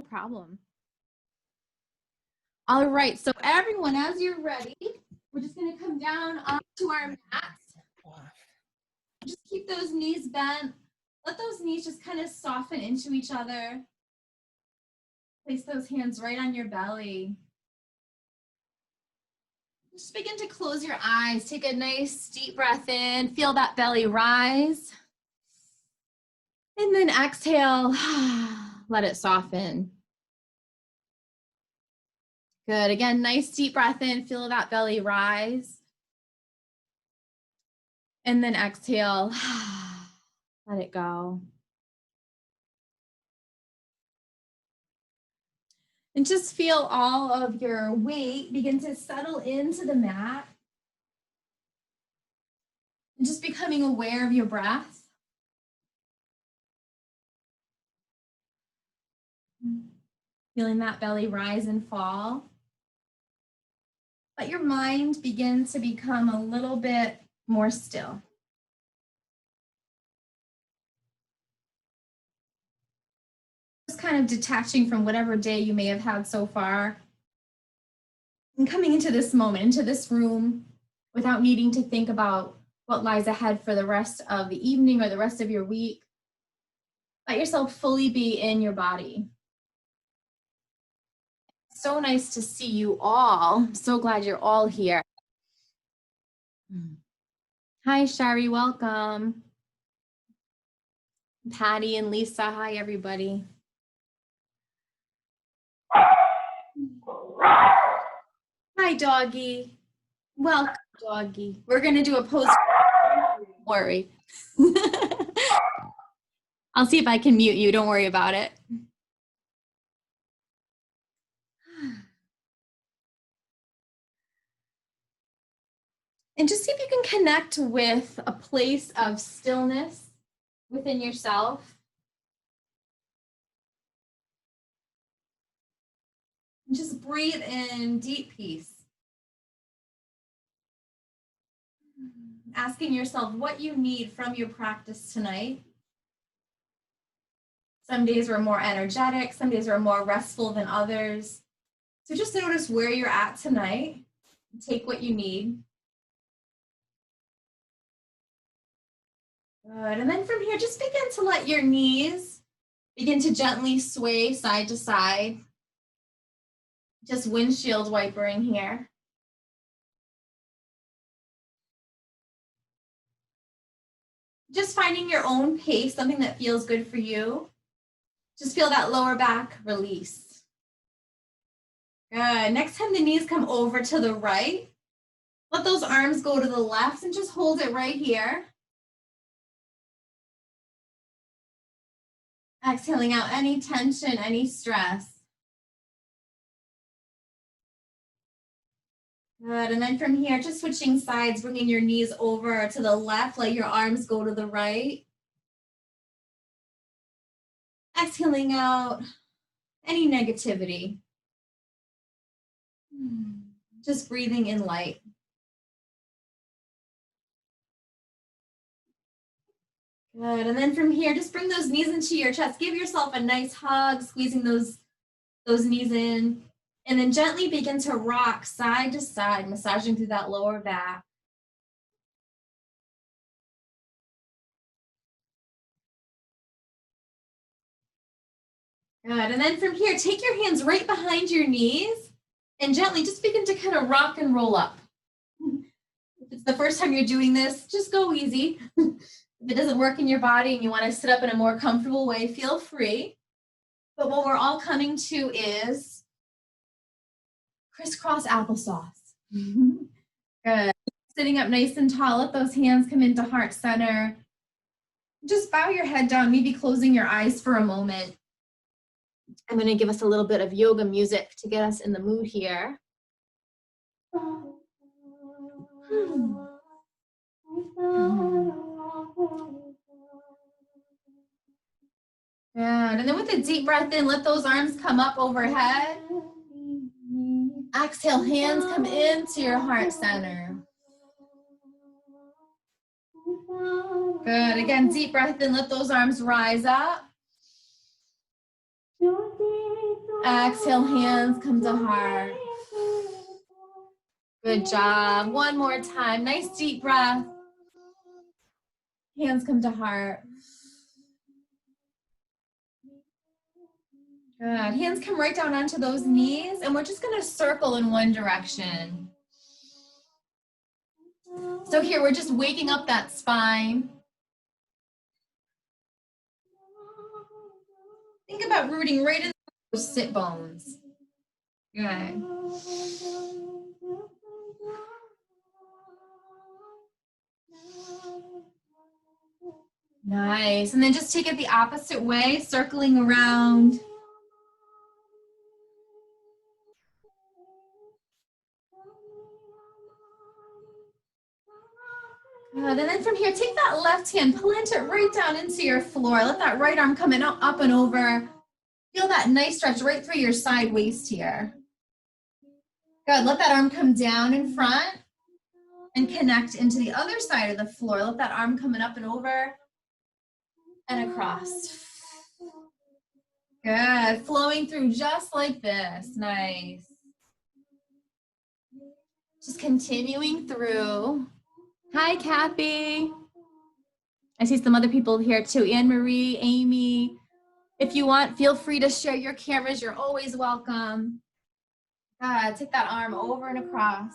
problem. All right, so everyone, as you're ready, we're just gonna come down onto our mats. Just keep those knees bent. Let those knees just kind of soften into each other. Place those hands right on your belly. Just begin to close your eyes. Take a nice deep breath in. Feel that belly rise. And then exhale, let it soften. Good, again, nice deep breath in. Feel that belly rise. And then exhale, let it go. And just feel all of your weight begin to settle into the mat. And just becoming aware of your breath. Feeling that belly rise and fall. Let your mind begin to become a little bit more still. Just kind of detaching from whatever day you may have had so far. And coming into this moment, into this room, without needing to think about what lies ahead for the rest of the evening or the rest of your week. Let yourself fully be in your body. So nice to see you all. I'm so glad you're all here. Hi, Shari, welcome. Patty and Lisa, hi, everybody. Hi, doggy. Welcome, doggy. We're gonna do a pose. Don't worry. I'll see if I can mute you. Don't worry about it. And just see if you can connect with a place of stillness within yourself. And just breathe in deep peace. Asking yourself what you need from your practice tonight. Some days we're more energetic, some days we're more restful than others. So just notice where you're at tonight. Take what you need. Good, and then from here, just begin to let your knees begin to gently sway side to side. Just windshield wipering here. Just finding your own pace, something that feels good for you. Just feel that lower back release. Good, next time the knees come over to the right, let those arms go to the left and just hold it right here. Exhaling out any tension, any stress. Good, and then from here, just switching sides, bringing your knees over to the left, let your arms go to the right. Exhaling out any negativity. Just breathing in light. Good, and then from here, just bring those knees into your chest. Give yourself a nice hug, squeezing those knees in. And then gently begin to rock side to side, massaging through that lower back. Good, and then from here, take your hands right behind your knees and gently just begin to kind of rock and roll up. If it's the first time you're doing this, just go easy. If it doesn't work in your body and you want to sit up in a more comfortable way, feel free. But what we're all coming to is crisscross applesauce. Good. Sitting up nice and tall, let those hands come into heart center. Just bow your head down, maybe closing your eyes for a moment. I'm going to give us a little bit of yoga music to get us in the mood here. Good. And then with a deep breath in, let those arms come up overhead. Exhale, hands come into your heart center. Good. Again, deep breath in, let those arms rise up. Exhale, hands come to heart. Good job. One more time. Nice deep breath. Hands come to heart. Good. Hands come right down onto those knees, and we're just going to circle in one direction. So here, we're just waking up that spine. Think about rooting right in those sit bones. Good. Nice. And then just take it the opposite way, circling around. Good. And then from here, take that left hand, plant it right down into your floor. Let that right arm come in, up and over. Feel that nice stretch right through your side waist here. Good. Let that arm come down in front and connect into the other side of the floor. Let that arm come up and over and across. Good. Flowing through just like this. Nice. Just continuing through. Hi, Kathy. I see some other people here too. Anne-Marie, Amy. If you want, feel free to share your cameras. You're always welcome. Good. Take that arm over and across.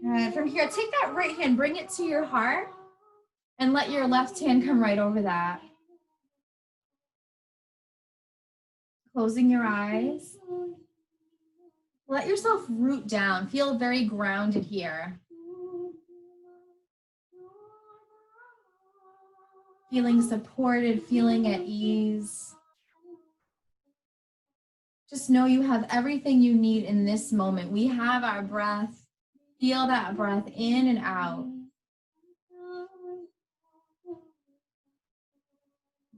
Good. From here, take that right hand, bring it to your heart, and let your left hand come right over that. Closing your eyes. Let yourself root down. Feel very grounded here. Feeling supported, feeling at ease. Just know you have everything you need in this moment. We have our breath. Feel that breath in and out.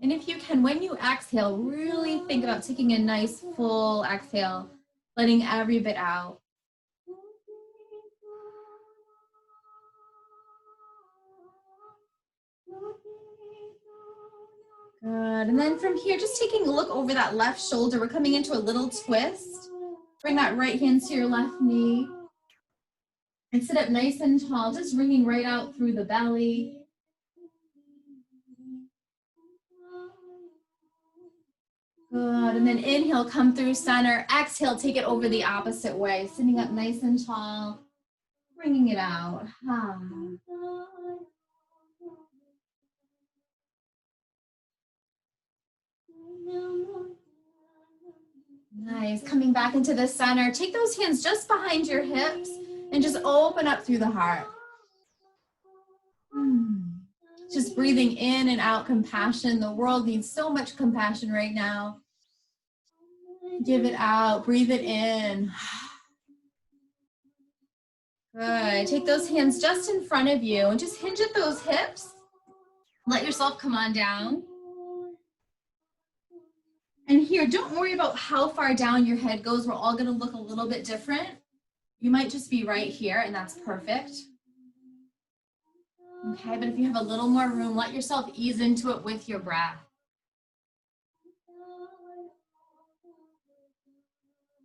And if you can, when you exhale, really think about taking a nice full exhale, letting every bit out. Good. And then from here, just taking a look over that left shoulder. We're coming into a little twist. Bring that right hand to your left knee. And sit up nice and tall, just ringing right out through the belly. Good. And then inhale, come through center. Exhale, take it over the opposite way. Sitting up nice and tall, bringing it out. Nice. Coming back into the center. Take those hands just behind your hips and just open up through the heart. Just breathing in and out compassion. The world needs so much compassion right now. Give it out. Breathe it in. Good. Take those hands just in front of you and just hinge at those hips. Let yourself come on down. And here, don't worry about how far down your head goes. We're all going to look a little bit different. You might just be right here, and that's perfect. Okay, but if you have a little more room, let yourself ease into it with your breath.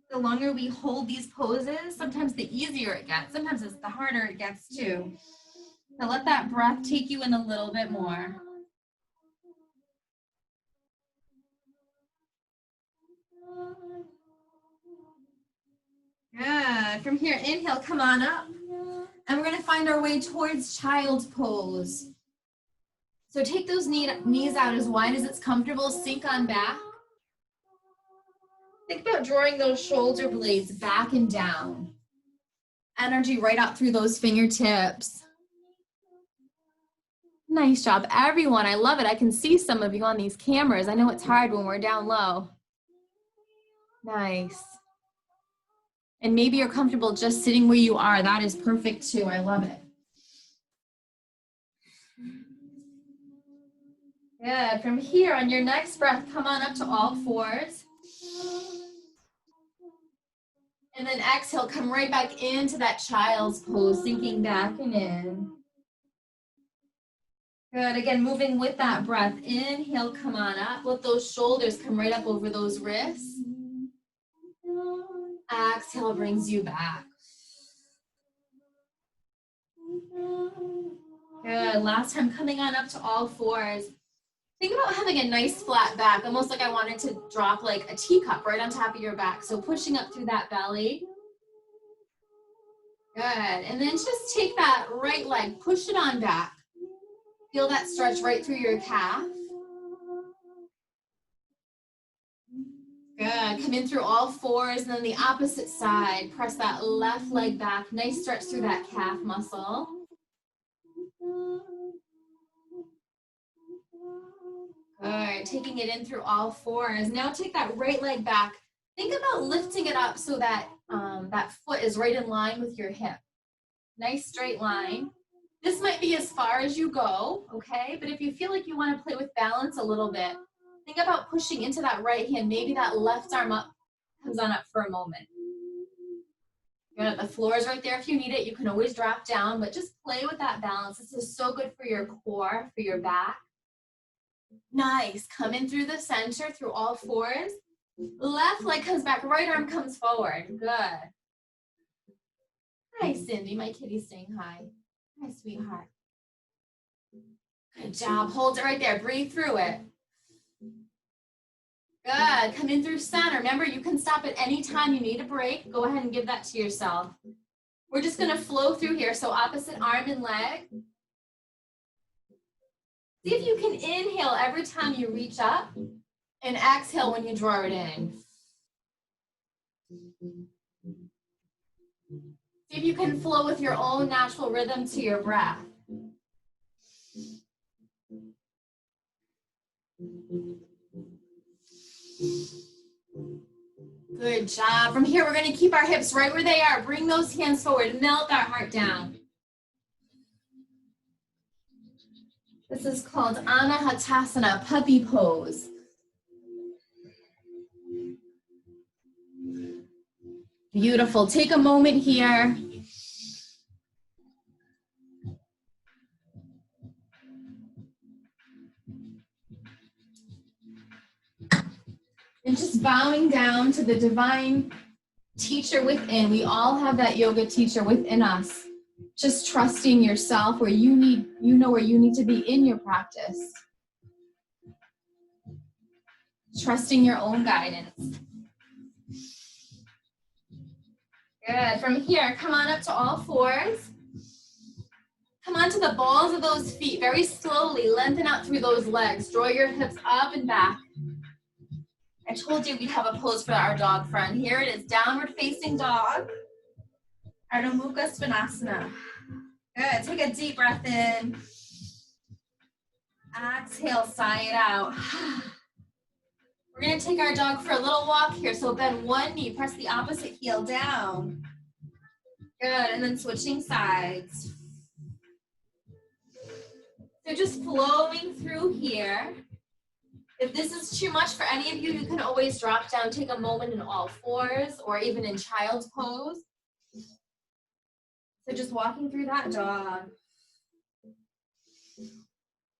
The longer we hold these poses, sometimes the easier it gets. Sometimes it's the harder it gets too. So let that breath take you in a little bit more. Good. From here, inhale, come on up. And we're going to find our way towards child's pose. So take those knees out as wide as it's comfortable. Sink on back. Think about drawing those shoulder blades back and down. Energy right out through those fingertips. Nice job, everyone. I love it. I can see some of you on these cameras. I know it's hard when we're down low. Nice. And maybe you're comfortable just sitting where you are. That is perfect too. I love it. Good. From here, on your next breath, come on up to all fours. And then exhale, come right back into that child's pose, sinking back and in. Good, again, moving with that breath. Inhale, come on up. Let those shoulders come right up over those wrists. Exhale brings you back. Good, last time coming on up to all fours. Think about having a nice flat back, almost like I wanted to drop like a teacup right on top of your back. So pushing up through that belly. Good, and then just take that right leg, push it on back. Feel that stretch right through your calf. Good, come in through all fours, and then the opposite side. Press that left leg back, nice stretch through that calf muscle. Good, taking it in through all fours. Now take that right leg back. Think about lifting it up so that that foot is right in line with your hip. Nice straight line. This might be as far as you go, okay? But if you feel like you want to play with balance a little bit, think about pushing into that right hand. Maybe that left arm up comes on up for a moment. Good, the floor is right there if you need it. You can always drop down, but just play with that balance. This is so good for your core, for your back. Nice, come in through the center, through all fours. Left leg comes back, right arm comes forward. Good. Hi, Cindy, my kitty's saying hi. Hi, sweetheart. Good job, hold it right there, breathe through it. Good, come in through center. Remember, you can stop at any time you need a break. Go ahead and give that to yourself. We're just gonna flow through here, so opposite arm and leg. See if you can inhale every time you reach up and exhale when you draw it in. See if you can flow with your own natural rhythm to your breath. Good job. From here, we're going to keep our hips right where they are. Bring those hands forward. Melt that heart down. This is called Anahatasana, puppy pose. Beautiful. Take a moment here. And just bowing down to the divine teacher within. We all have that yoga teacher within us. Just trusting yourself where you know where you need to be in your practice. Trusting your own guidance. Good. From here, come on up to all fours. Come on to the balls of those feet. Very slowly, lengthen out through those legs. Draw your hips up and back. I told you we'd have a pose for our dog friend. Here it is, downward facing dog. Ardha Mukha Svanasana. Good, take a deep breath in. Exhale, sigh it out. We're gonna take our dog for a little walk here. So bend one knee, press the opposite heel down. Good, and then switching sides. So just flowing through here. If this is too much for any of you, you can always drop down, take a moment in all fours or even in child's pose. So just walking through that dog.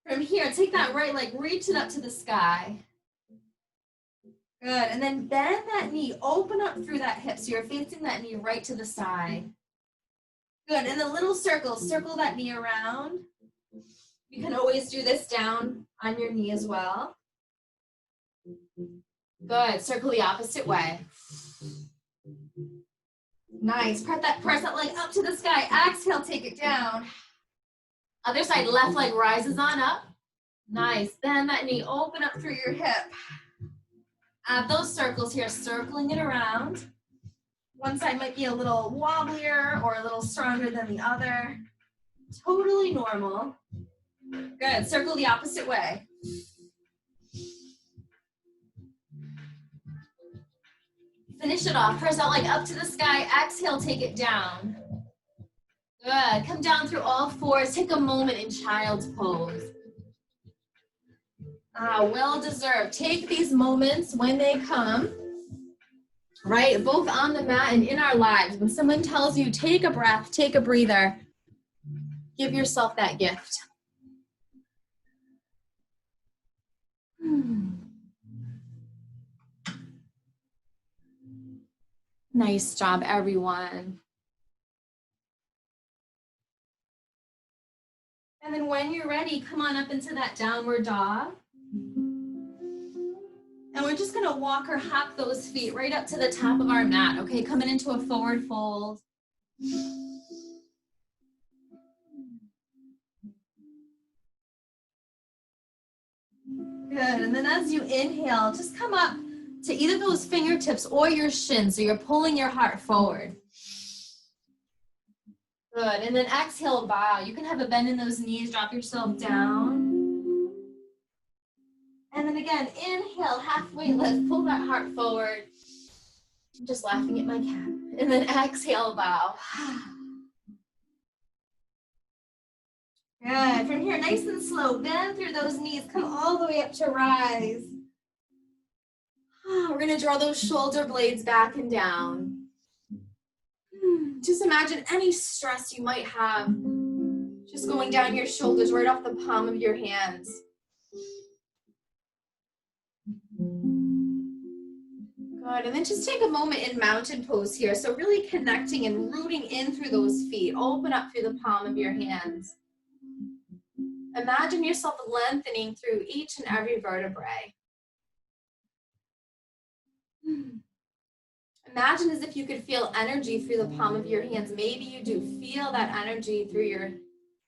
From here, take that right leg, reach it up to the sky. Good, and then bend that knee, open up through that hip so you're facing that knee right to the side. Good, and the little circles, circle that knee around. You can always do this down on your knee as well. Good, circle the opposite way. Nice, press that leg up to the sky. Exhale, take it down. Other side, left leg rises on up. Nice, bend that knee, open up through your hip. Add those circles here, circling it around. One side might be a little wobblier or a little stronger than the other. Totally normal. Good, circle the opposite way. Finish it off, press that leg up to the sky, exhale, take it down. Good, come down through all fours, take a moment in child's pose. Well deserved. Take these moments when they come, right? Both on the mat and in our lives. When someone tells you, take a breath, take a breather, give yourself that gift. Nice job, everyone. And then when you're ready, come on up into that downward dog. And we're just gonna walk or hop those feet right up to the top of our mat, okay? Coming into a forward fold. Good, and then as you inhale, just come up to either those fingertips or your shins, so you're pulling your heart forward. Good, and then exhale, bow. You can have a bend in those knees, drop yourself down. And then again, inhale, halfway lift, pull that heart forward. I'm just laughing at my cat. And then exhale, bow. Good, from here, nice and slow, bend through those knees, come all the way up to rise. We're gonna draw those shoulder blades back and down. Just imagine any stress you might have just going down your shoulders, right off the palm of your hands. Good, and then just take a moment in mountain pose here. So really connecting and rooting in through those feet. Open up through the palm of your hands. Imagine yourself lengthening through each and every vertebrae. Imagine as if you could feel energy through the palm of your hands. Maybe you do. Feel that energy through your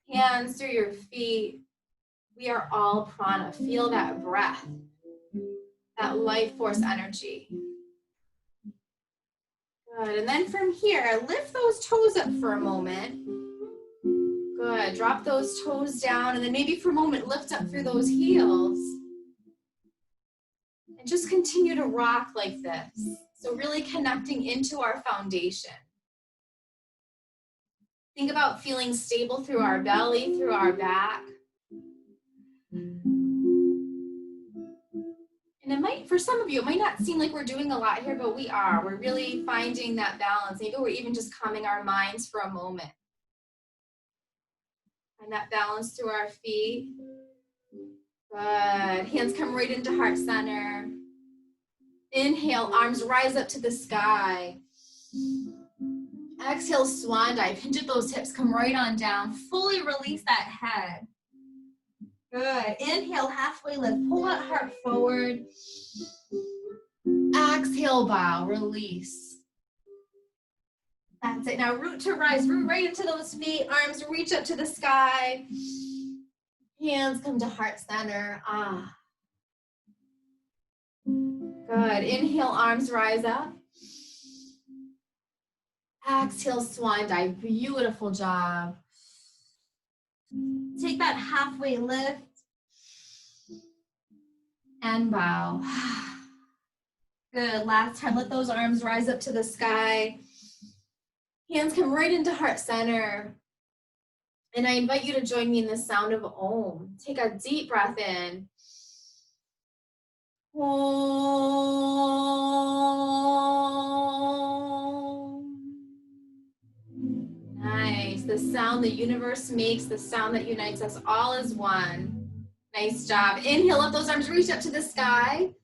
hands, through your feet. We are all prana. Feel that breath, that life force energy. Good, and then from here, lift those toes up for a moment. Good, drop those toes down, and then maybe for a moment, lift up through those heels. And just continue to rock like this. So really connecting into our foundation. Think about feeling stable through our belly, through our back. And it might, for some of you, it might not seem like we're doing a lot here, but we are. We're really finding that balance. Maybe we're even just calming our minds for a moment. Find that balance through our feet. Good. Hands come right into heart center. Inhale, arms rise up to the sky. Exhale, swan dive. Hinge at those hips, come right on down. Fully release that head. Good. Inhale, halfway lift. Pull that heart forward. Exhale, bow. Release. That's it. Now root to rise. Root right into those feet. Arms reach up to the sky. Hands come to heart center. Good. Inhale, arms rise up. Exhale, swan dive. Beautiful job. Take that halfway lift and bow. Good. Last time, let those arms rise up to the sky. Hands come right into heart center. And I invite you to join me in the sound of Om. Take a deep breath in. Om. Nice. The sound the universe makes, the sound that unites us all as one. Nice job. Inhale, let those arms reach up to the sky.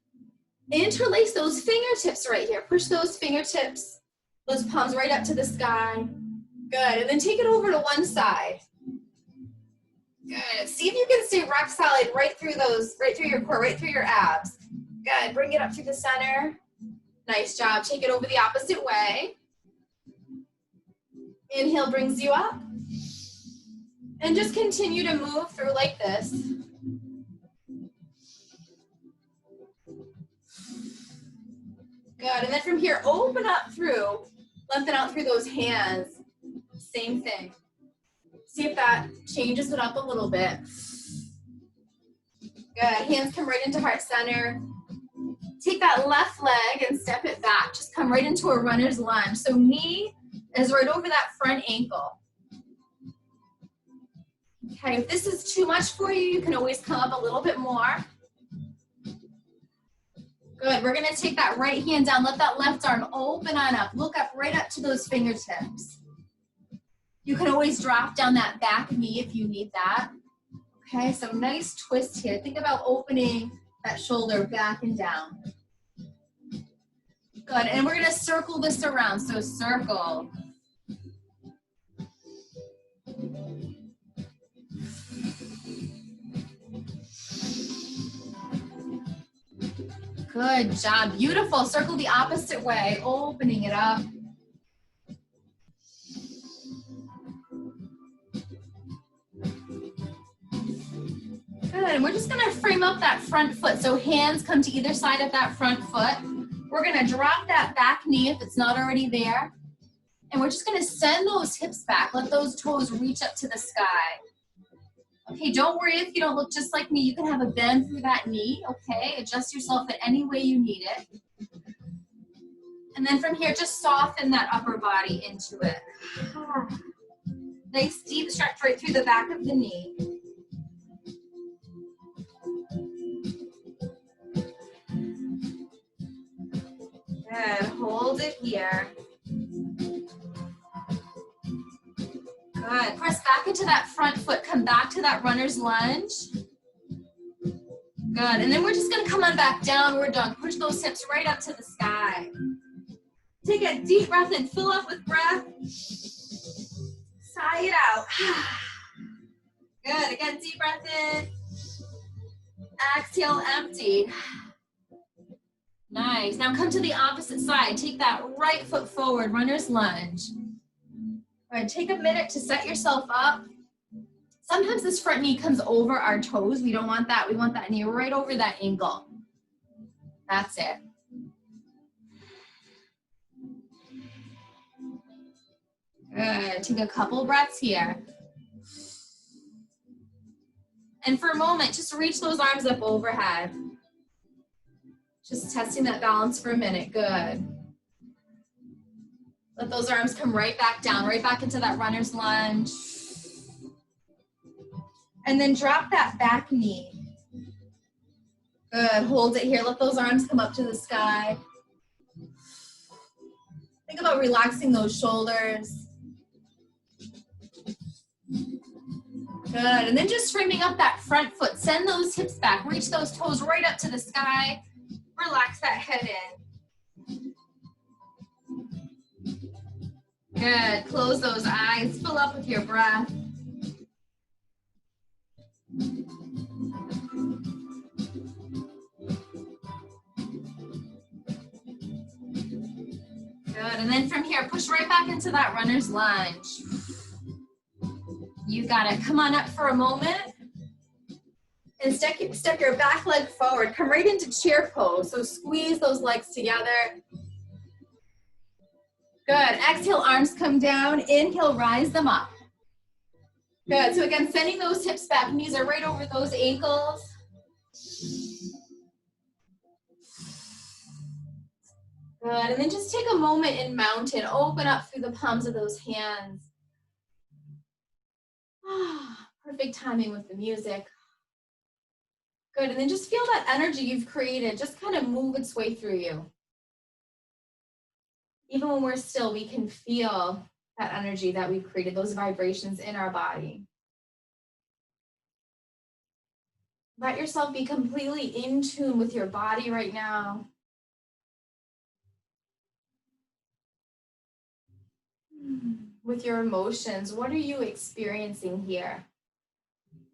Interlace those fingertips right here. Push those fingertips, those palms right up to the sky. Good. And then take it over to one side. Good. See if you can stay rock solid right through those, right through your core, right through your abs. Good. Bring it up to the center. Nice job. Take it over the opposite way. Inhale brings you up. And just continue to move through like this. Good. And then from here, open up through, lengthen out through those hands. Same thing. See if that changes it up a little bit. Good. Hands come right into heart center. Take that left leg and step it back. Just come right into a runner's lunge. So knee is right over that front ankle. Okay, if this is too much for you, you can always come up a little bit more. Good, we're gonna take that right hand down. Let that left arm open on up. Look up, right up to those fingertips. You can always drop down that back knee if you need that. Okay, so nice twist here. Think about opening that shoulder back and down. Good, and we're gonna circle this around, so circle. Good job, beautiful. Circle the opposite way, opening it up. Good, and we're just gonna frame up that front foot. So hands come to either side of that front foot. We're gonna drop that back knee if it's not already there. And we're just gonna send those hips back. Let those toes reach up to the sky. Okay, don't worry if you don't look just like me. You can have a bend through that knee, okay? Adjust yourself in any way you need it. And then from here, just soften that upper body into it. Nice deep stretch right through the back of the knee. Good, hold it here. Good, press back into that front foot, come back to that runner's lunge. Good, and then we're just gonna come on back, downward dog. Push those hips right up to the sky. Take a deep breath in, fill up with breath. Sigh it out. Good, again, deep breath in. Exhale, empty. Nice, now come to the opposite side. Take that right foot forward, runner's lunge. All right, take a minute to set yourself up. Sometimes this front knee comes over our toes. We don't want that. We want that knee right over that ankle. That's it. Good, take a couple breaths here. And for a moment, just reach those arms up overhead. Just testing that balance for a minute, good. Let those arms come right back down, right back into that runner's lunge. And then drop that back knee. Good, hold it here. Let those arms come up to the sky. Think about relaxing those shoulders. Good, and then just framing up that front foot. Send those hips back, reach those toes right up to the sky. Relax that head in. Good, close those eyes, fill up with your breath. Good, and then from here, push right back into that runner's lunge. You got it, come on up for a moment. And step your back leg forward. Come right into chair pose. So squeeze those legs together. Good. Exhale, arms come down. Inhale, rise them up. Good. So again, sending those hips back. Knees are right over those ankles. Good. And then just take a moment in mountain. Open up through the palms of those hands. Perfect timing with the music. Good, and then just feel that energy you've created, just kind of move its way through you. Even when we're still, we can feel that energy that we've created, those vibrations in our body. Let yourself be completely in tune with your body right now. With your emotions, what are you experiencing here?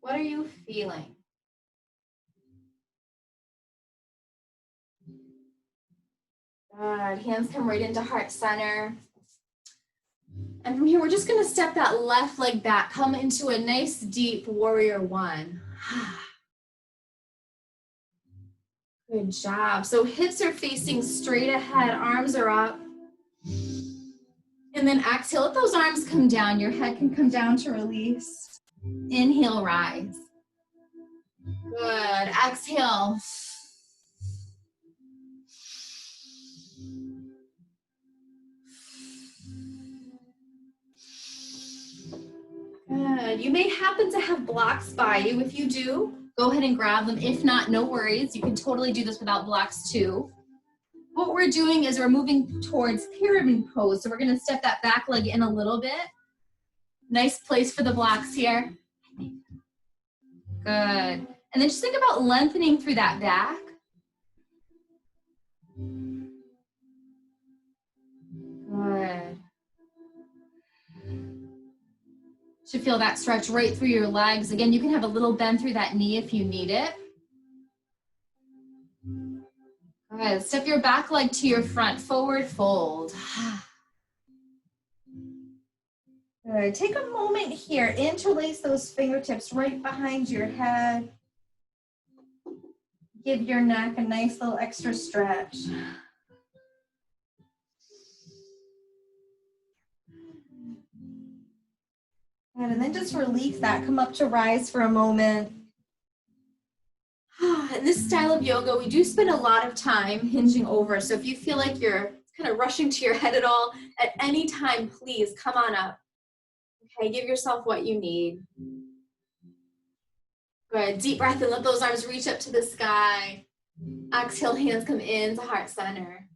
What are you feeling? Good. Hands come right into heart center. And from here, we're just gonna step that left leg back, come into a nice deep warrior one. Good job. So hips are facing straight ahead, arms are up. And then exhale, let those arms come down. Your head can come down to release. Inhale, rise. Good, exhale. Good. You may happen to have blocks by you. If you do, go ahead and grab them. If not, no worries. You can totally do this without blocks too. What we're doing is we're moving towards pyramid pose. So we're gonna step that back leg in a little bit. Nice place for the blocks here. Good. And then just think about lengthening through that back. Should feel that stretch right through your legs. Again, you can have a little bend through that knee if you need it. Good. Step your back leg to your front, forward fold. Good. Take a moment here. Interlace those fingertips right behind your head. Give your neck a nice little extra stretch. Good. And then just release that. Come up to rise for a moment. In this style of yoga, we do spend a lot of time hinging over. So if you feel like you're kind of rushing to your head at all, at any time, please come on up. Okay, give yourself what you need. Good. Deep breath and let those arms reach up to the sky. Exhale, hands come in to heart center.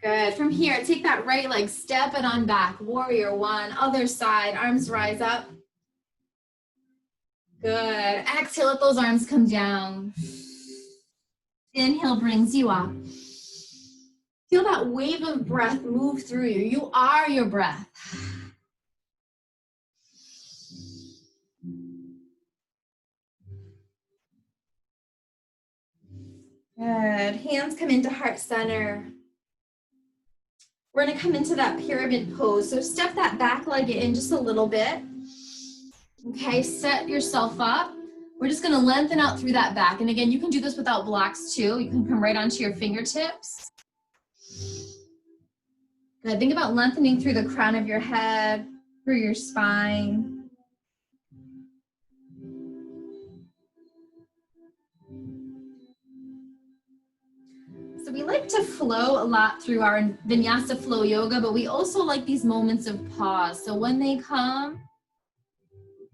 Good. From here, take that right leg, step it on back. Warrior one, other side, arms rise up. Good. Exhale, let those arms come down. Inhale brings you up. Feel that wave of breath move through you. You are your breath. Good. Hands come into heart center. We're going to come into that pyramid pose. So step that back leg in just a little bit. Okay, set yourself up. We're just going to lengthen out through that back. And again, you can do this without blocks too. You can come right onto your fingertips. Good. Think about lengthening through the crown of your head, through your spine. So we like to flow a lot through our vinyasa flow yoga, but we also like these moments of pause. So when they come,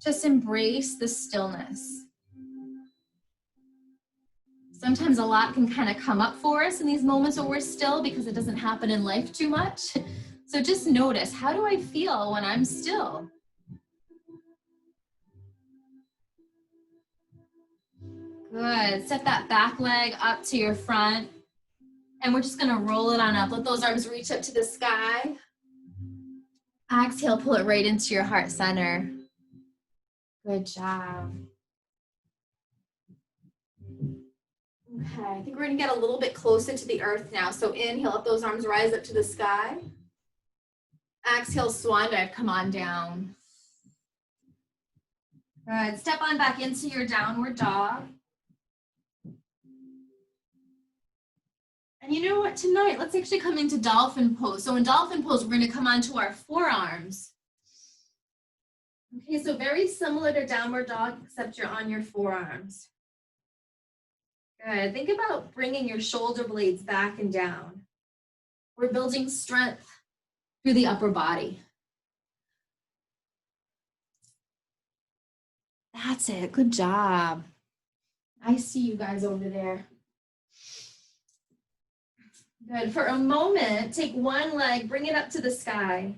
just embrace the stillness. Sometimes a lot can kind of come up for us in these moments where we're still because it doesn't happen in life too much. So just notice, how do I feel when I'm still? Good. Set that back leg up to your front. And we're just going to roll it on up. Let those arms reach up to the sky. Exhale, pull it right into your heart center. Good job. Okay, I think we're going to get a little bit closer to the earth now. So inhale, let those arms rise up to the sky. Exhale, swan dive, come on down. Good. Step on back into your downward dog. And you know what, tonight, let's actually come into dolphin pose. So in dolphin pose, we're going to come onto our forearms. Okay, so very similar to downward dog, except you're on your forearms. Good. Think about bringing your shoulder blades back and down. We're building strength through the upper body. That's it. Good job. I see you guys over there. Good. For a moment, take one leg, bring it up to the sky.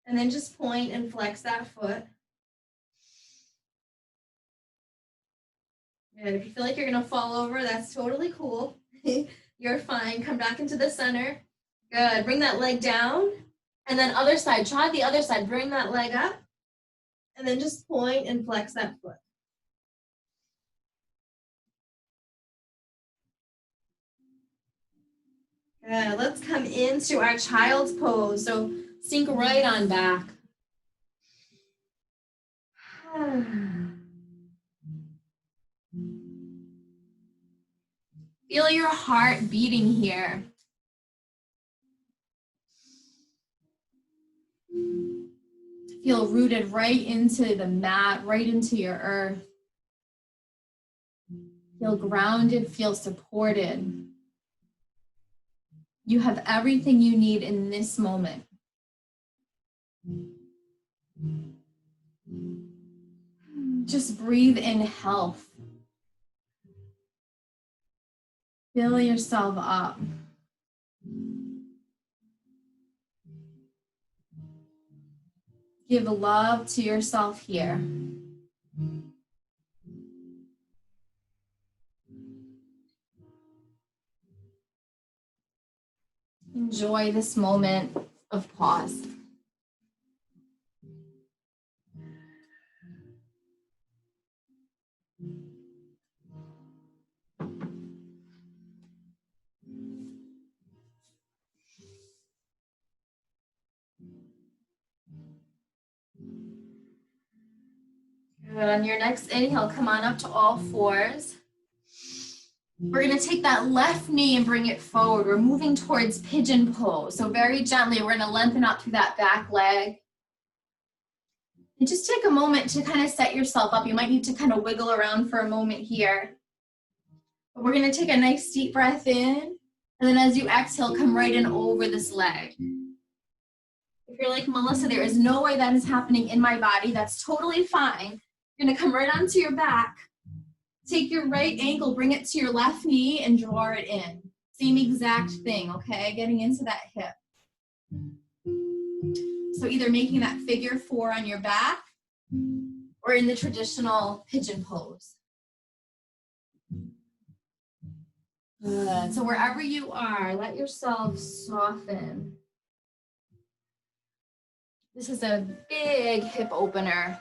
And then just point and flex that foot. Good. If you feel like you're going to fall over, that's totally cool. You're fine. Come back into the center. Good. Bring that leg down. And then other side. Try the other side. Bring that leg up. And then just point and flex that foot. Good. Let's come into our child's pose. So sink right on back. Feel your heart beating here. Feel rooted right into the mat, right into your earth. Feel grounded, feel supported. You have everything you need in this moment. Just breathe in health. Fill yourself up. Give love to yourself here. Enjoy this moment of pause. Good. On your next inhale, come on up to all fours. We're going to take that left knee and bring it forward. We're moving towards pigeon pose. So very gently, we're going to lengthen out through that back leg. And just take a moment to kind of set yourself up. You might need to kind of wiggle around for a moment here. But we're going to take a nice deep breath in. And then as you exhale, come right in over this leg. If you're like, Melissa, there is no way that is happening in my body, that's totally fine. You're going to come right onto your back. Take your right ankle, bring it to your left knee, and draw it in. Same exact thing, okay? Getting into that hip. So either making that figure 4 on your back or in the traditional pigeon pose. Good. So wherever you are, let yourself soften. This is a big hip opener.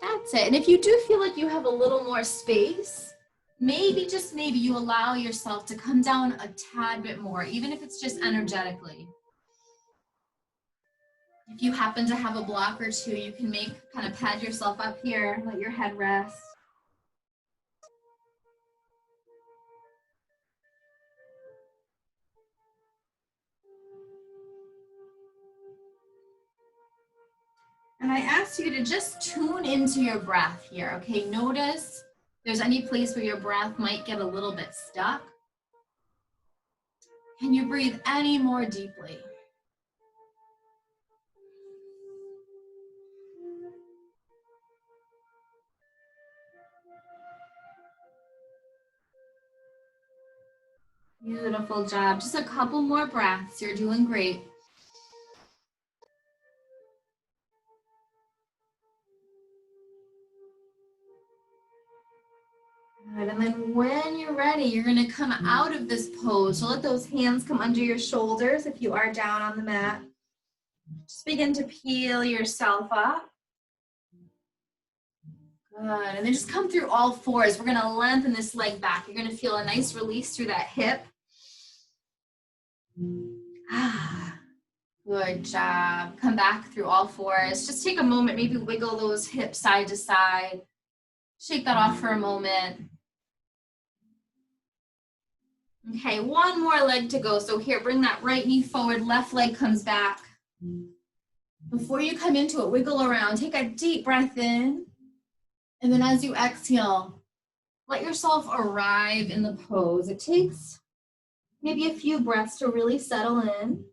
That's it. And if you do feel like you have a little more space, maybe, just maybe, you allow yourself to come down a tad bit more, even if it's just energetically. If you happen to have a block or two, you can kind of pad yourself up here, let your head rest. And I ask you to just tune into your breath here, okay? Notice if there's any place where your breath might get a little bit stuck. Can you breathe any more deeply? Beautiful job. Just a couple more breaths. You're doing great. Good. And then when you're ready, you're going to come out of this pose. So let those hands come under your shoulders if you are down on the mat. Just begin to peel yourself up. Good. And then just come through all fours. We're going to lengthen this leg back. You're going to feel a nice release through that hip. Good job. Come back through all fours. Just take a moment, maybe wiggle those hips side to side. Shake that off for a moment. Okay, one more leg to go. So here, bring that right knee forward, left leg comes back. Before you come into it, wiggle around. Take a deep breath in. And then as you exhale, let yourself arrive in the pose. It takes maybe a few breaths to really settle in.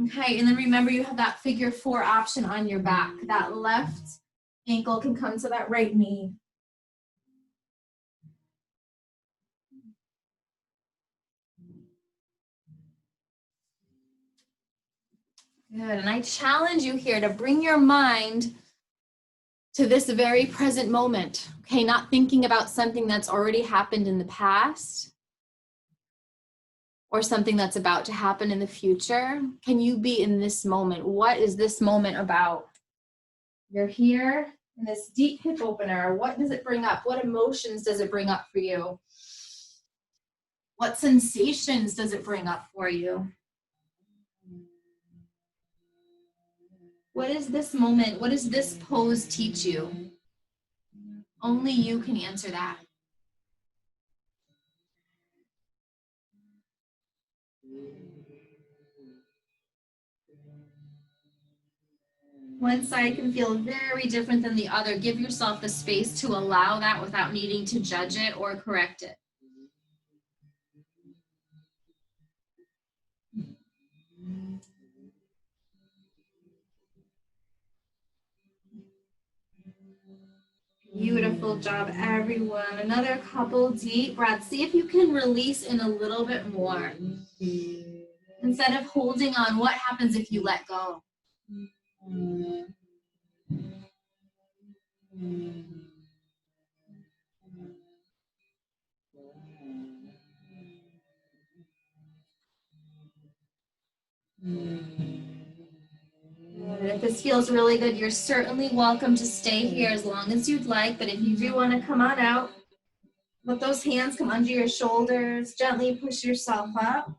Okay, and then remember you have that figure 4 option on your back. That left ankle can come to that right knee. Good, and I challenge you here to bring your mind to this very present moment, okay? Not thinking about something that's already happened in the past or something that's about to happen in the future. Can you be in this moment? What is this moment about? You're here in this deep hip opener. What does it bring up? What emotions does it bring up for you? What sensations does it bring up for you? What is this moment? What does this pose teach you? Only you can answer that. One side can feel very different than the other. Give yourself the space to allow that without needing to judge it or correct it. Beautiful job, everyone. Another couple deep breaths. See if you can release in a little bit more. Instead of holding on, what happens if you let go? And if this feels really good, you're certainly welcome to stay here as long as you'd like. But if you do want to come on out, let those hands come under your shoulders. Gently push yourself up.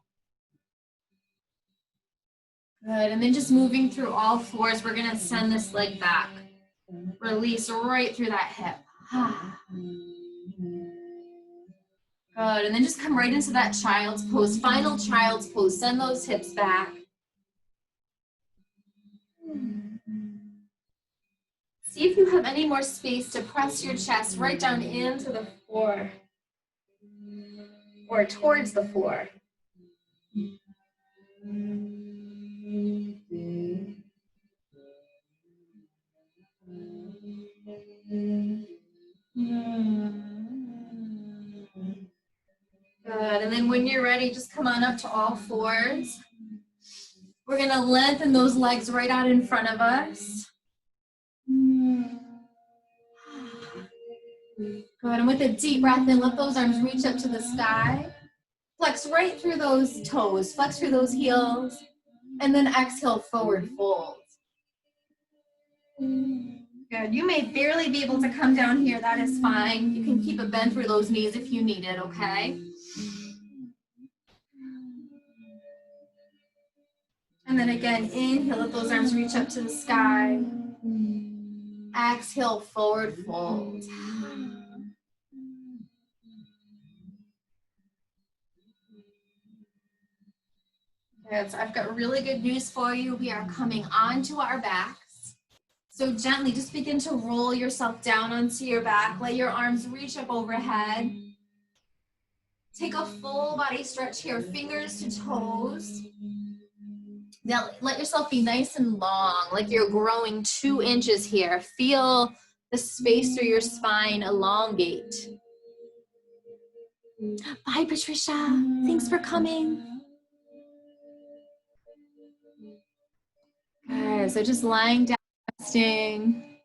Good. And then just moving through all fours, we're going to send this leg back. Release right through that hip. Good. And then just come right into that child's pose. Final child's pose. Send those hips back. See if you have any more space to press your chest right down into the floor or towards the floor. Good. And then when you're ready, just come on up to all fours. We're going to lengthen those legs right out in front of us. Good. And with a deep breath in, let those arms reach up to the sky. Flex right through those toes. Flex through those heels. And then exhale, forward fold. Good. You may barely be able to come down here. That is fine. You can keep it bent through those knees if you need it, okay? And then again, inhale, let those arms reach up to the sky. Exhale, forward fold. Good. So I've got really good news for you. We are coming onto our backs. So gently, just begin to roll yourself down onto your back. Let your arms reach up overhead. Take a full body stretch here, fingers to toes. Now let yourself be nice and long, like you're growing 2 inches here. Feel the space through your spine elongate. Bye, Patricia. Thanks for coming. Good. So just lying down, resting.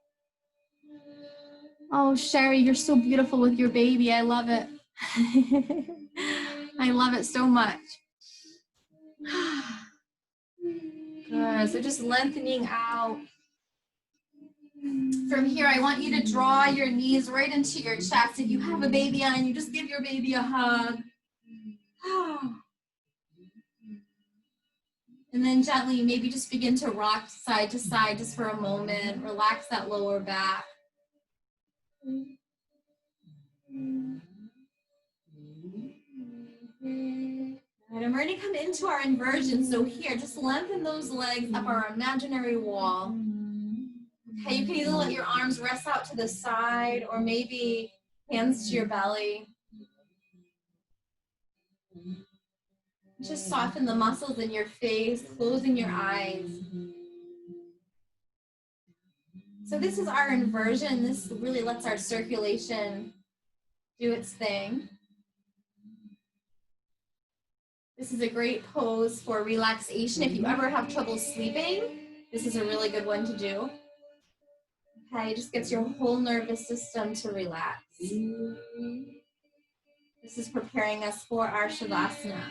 Oh, Sherry, you're so beautiful with your baby. I love it. I love it so much. Good. So just lengthening out. From here, I want you to draw your knees right into your chest. If you have a baby on you, just give your baby a hug. And then gently, maybe just begin to rock side to side just for a moment. Relax that lower back. And I'm ready to come into our inversion. So here, just lengthen those legs up our imaginary wall. Okay, you can either let your arms rest out to the side or maybe hands to your belly. Just soften the muscles in your face, closing your eyes. So this is our inversion. This really lets our circulation do its thing. This is a great pose for relaxation. If you ever have trouble sleeping, this is a really good one to do. Okay, it just gets your whole nervous system to relax. This is preparing us for our Shavasana.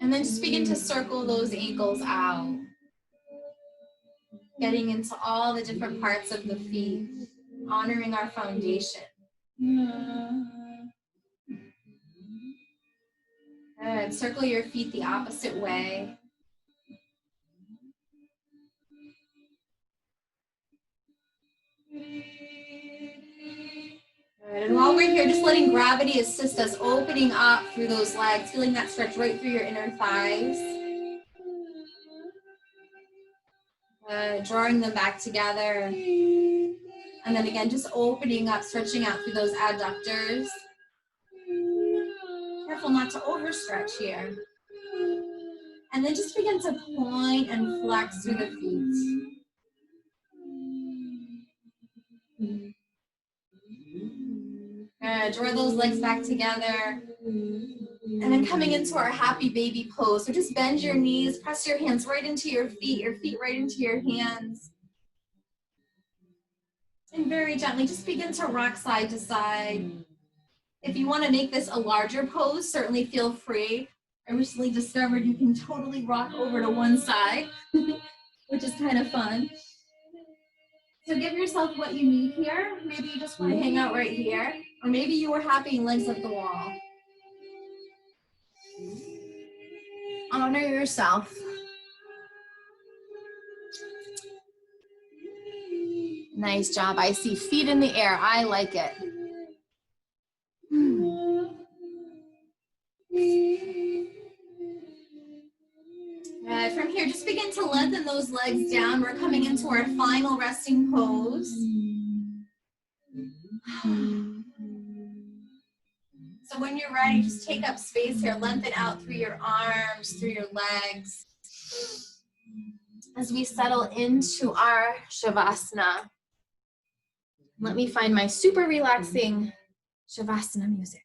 And then just begin to circle those ankles out. Getting into all the different parts of the feet, honoring our foundation. Good. Circle your feet the opposite way. Good. And while we're here, just letting gravity assist us, opening up through those legs, feeling that stretch right through your inner thighs. Drawing them back together. And then again, just opening up, stretching out through those adductors. Careful not to overstretch here. And then just begin to point and flex through the feet. Good. Draw those legs back together. And then coming into our happy baby pose. So just bend your knees, press your hands right into your feet right into your hands. And very gently, just begin to rock side to side. If you want to make this a larger pose, certainly feel free. I recently discovered you can totally rock over to one side, which is kind of fun. So give yourself what you need here. Maybe you just want to hang out right here, or maybe you were happy and legs up the wall. Honor yourself. Nice job. I see feet in the air. I like it. From here, just begin to lengthen those legs down. We're coming into our final resting pose. So when you're ready, just take up space here. Lengthen out through your arms, through your legs. As we settle into our Shavasana. Let me find my super relaxing Shavasana music.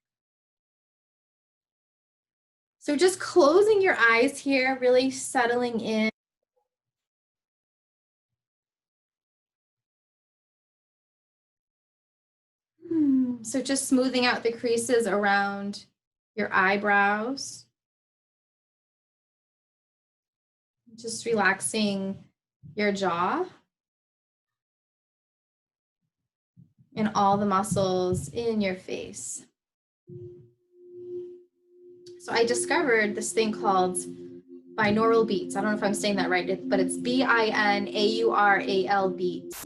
So just closing your eyes here, really settling in. So just smoothing out the creases around your eyebrows. Just relaxing your jaw. And all the muscles in your face. So I discovered this thing called binaural beats. I don't know if I'm saying that right, but it's B-I-N-A-U-R-A-L beats.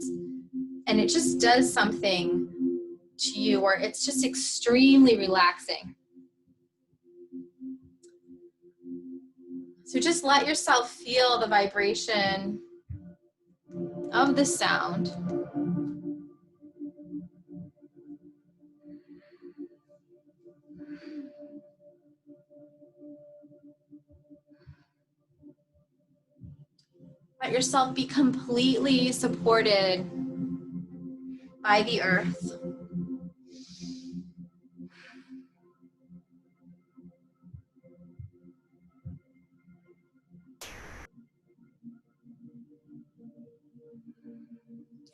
And it just does something to you where it's just extremely relaxing. So just let yourself feel the vibration of the sound. Let yourself be completely supported by the earth.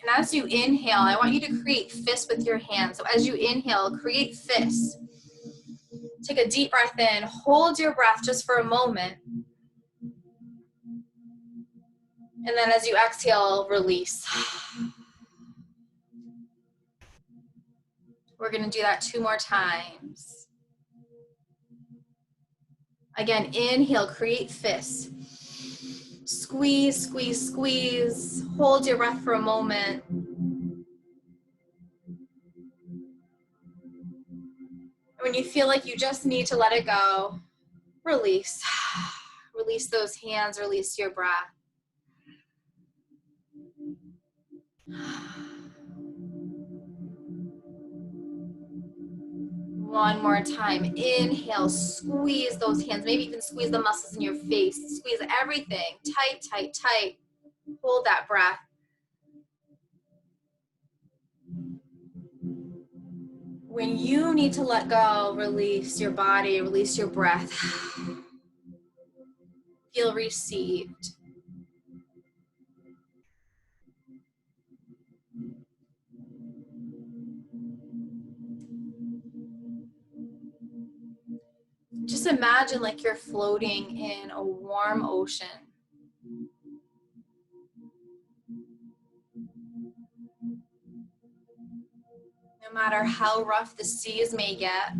And as you inhale, I want you to create fists with your hands. So as you inhale, create fists. Take a deep breath in, hold your breath just for a moment. And then as you exhale, release. We're going to do that 2 more times. Again, inhale, create fists. Squeeze, squeeze, squeeze. Hold your breath for a moment. When you feel like you just need to let it go, release. Release those hands, release your breath. One more time. Inhale, squeeze those hands. Maybe even squeeze the muscles in your face. Squeeze everything. Tight, tight, tight. Hold that breath. When you need to let go, release your body, release your breath. Feel received. Just imagine like you're floating in a warm ocean. No matter how rough the seas may get,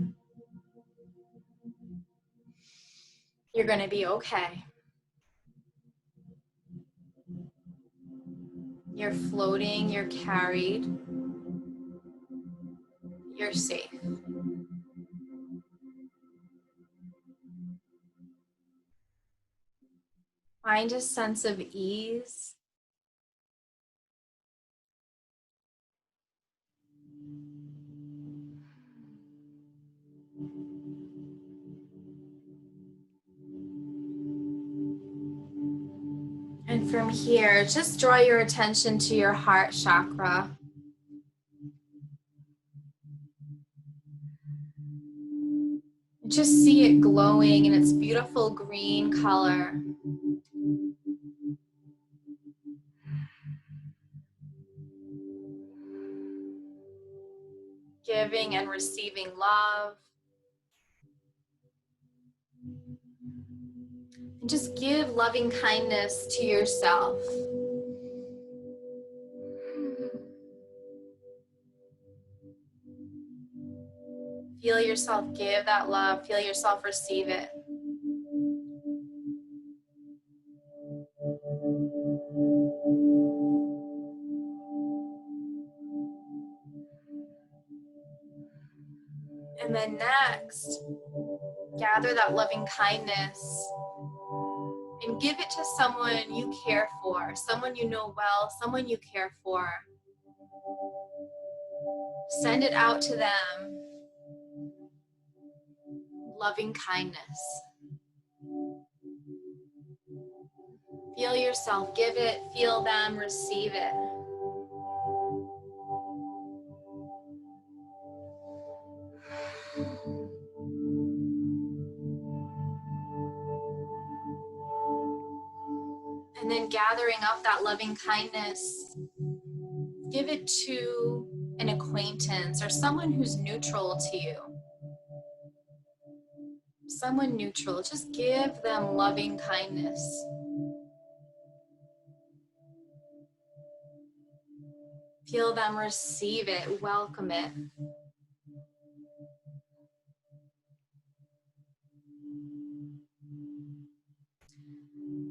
you're going to be okay. You're floating, you're carried, you're safe. Find a sense of ease. And from here, just draw your attention to your heart chakra. Just see it glowing in its beautiful green color. Giving and receiving love. And just give loving kindness to yourself. Feel yourself give that love. Feel yourself receive it. And then next, gather that loving kindness and give it to someone you care for, someone you know well, someone you care for. Send it out to them. Loving kindness. Feel yourself give it, feel them receive it. And then gathering up that loving kindness, give it to an acquaintance or someone who's neutral to you. Someone neutral, just give them loving kindness. Feel them receive it, welcome it.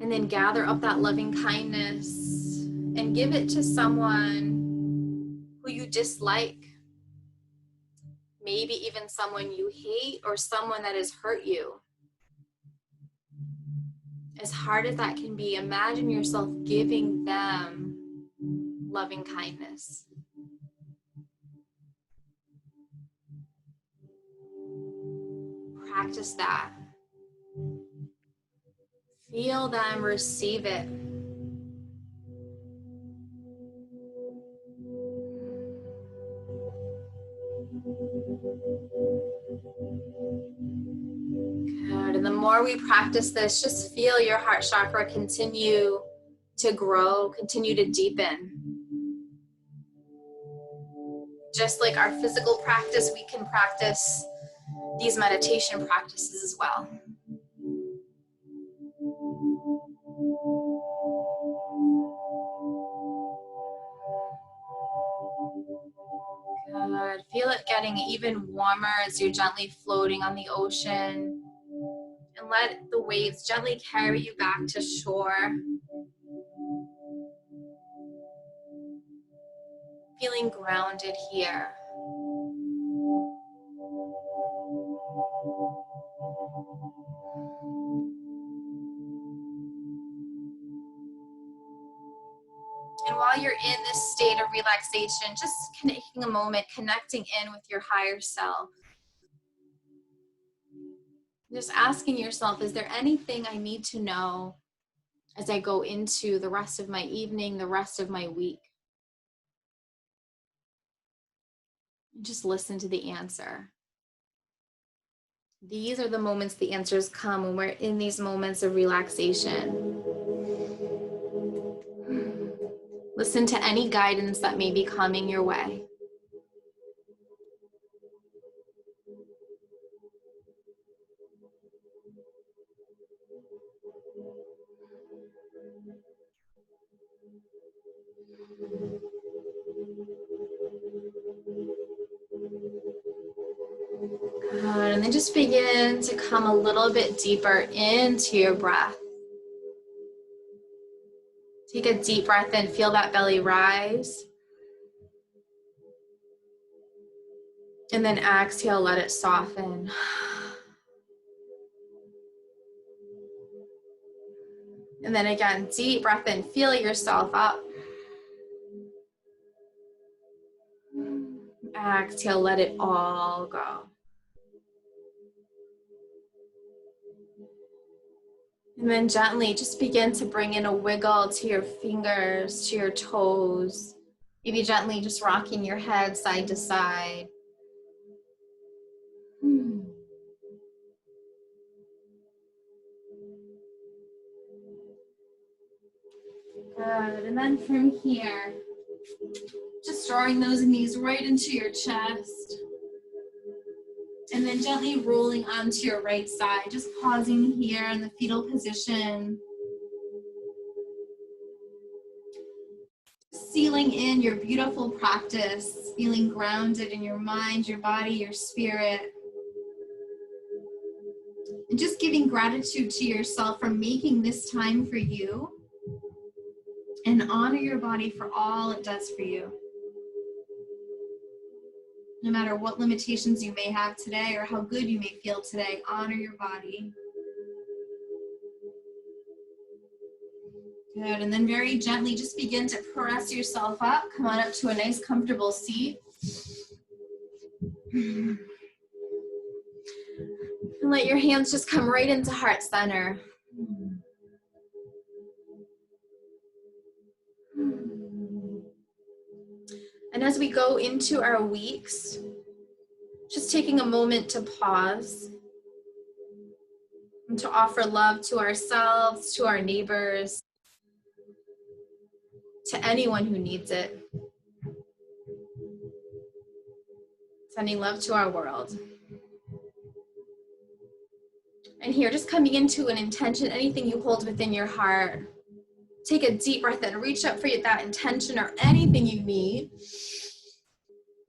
And then gather up that loving kindness and give it to someone who you dislike. Maybe even someone you hate or someone that has hurt you. As hard as that can be, imagine yourself giving them loving kindness. Practice that. Feel them receive it. Good. And the more we practice this, just feel your heart chakra continue to grow, continue to deepen. Just like our physical practice, we can practice these meditation practices as well. Good. Feel it getting even warmer as you're gently floating on the ocean. And let the waves gently carry you back to shore. Feeling grounded here. And while you're in this state of relaxation, just taking a moment, connecting in with your higher self. Just asking yourself, is there anything I need to know as I go into the rest of my evening, the rest of my week? Just listen to the answer. These are the moments the answers come when we're in these moments of relaxation. Listen to any guidance that may be coming your way. Good. And then just begin to come a little bit deeper into your breath. Take a deep breath in, feel that belly rise. And then exhale, let it soften. And then again, deep breath in, feel yourself up. Exhale, let it all go. And then gently just begin to bring in a wiggle to your fingers, to your toes. Maybe gently just rocking your head side to side. Good. And then from here, just drawing those knees right into your chest. then gently rolling onto your right side, just pausing here in the fetal position. Sealing in your beautiful practice, feeling grounded in your mind, your body, your spirit. And just giving gratitude to yourself for making this time for you. And honor your body for all it does for you. No matter what limitations you may have today or how good you may feel today, honor your body. Good, and then very gently just begin to press yourself up. Come on up to a nice comfortable seat. And let your hands just come right into heart center. And as we go into our weeks, just taking a moment to pause and to offer love to ourselves, to our neighbors, to anyone who needs it. Sending love to our world. And here, just coming into an intention, anything you hold within your heart. Take a deep breath in, reach up for that intention or anything you need.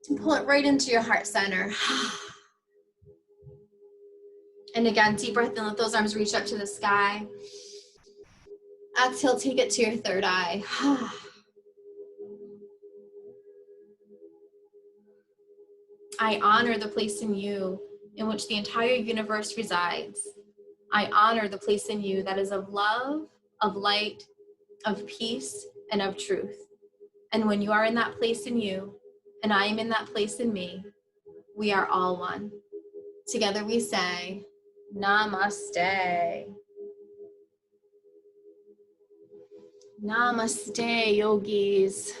And pull it right into your heart center. And again, deep breath in, let those arms reach up to the sky. Exhale, take it to your third eye. I honor the place in you in which the entire universe resides. I honor the place in you that is of love, of light, of peace, and of truth. And when you are in that place in you, and I am in that place in me, we are all one. Together we say, Namaste. Namaste, yogis.